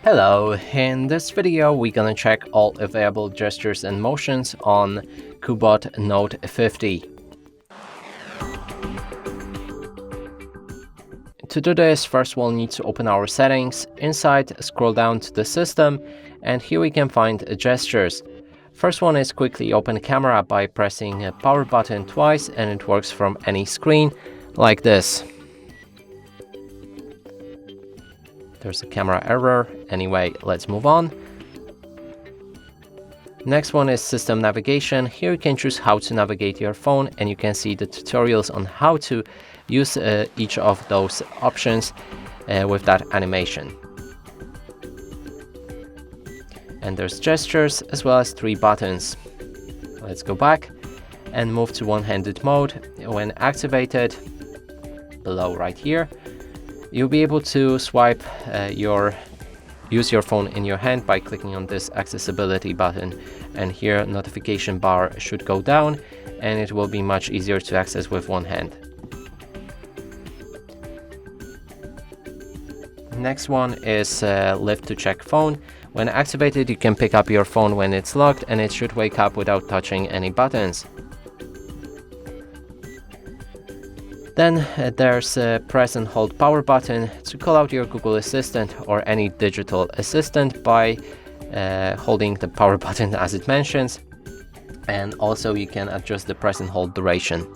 Hello, in this video we're gonna check all available gestures and motions on CUBOT Note 50. To do this, first we'll need to open our settings. Inside, scroll down to the system, and here we can find gestures. First one is quickly open camera by pressing a power button twice, and it works from any screen, like this. There's a camera error. Anyway, let's move on. Next one is system navigation. Here you can choose how to navigate your phone, and you can see the tutorials on how to use each of those options with that animation. And there's gestures as well as 3 buttons. Let's go back and move to one-handed mode. When activated, below right here, you'll be able to swipe use your phone in your hand by clicking on this accessibility button, and here notification bar should go down and it will be much easier to access with one hand. Next one is lift to check phone. When activated, you can pick up your phone when it's locked, and it should wake up without touching any buttons. Then there's a press and hold power button to call out your Google Assistant or any digital assistant by holding the power button as it mentions. And also you can adjust the press and hold duration.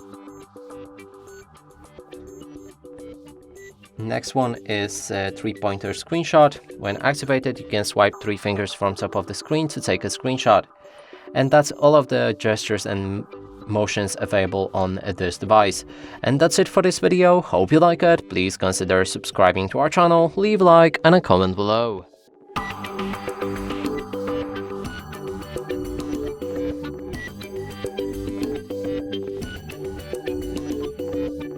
Next one is a 3-pointer screenshot. When activated, you can swipe 3 fingers from top of the screen to take a screenshot. And that's all of the gestures and motions available on this device. And that's it for this video. Hope you like it. Please consider subscribing to our channel, leave a like and a comment below.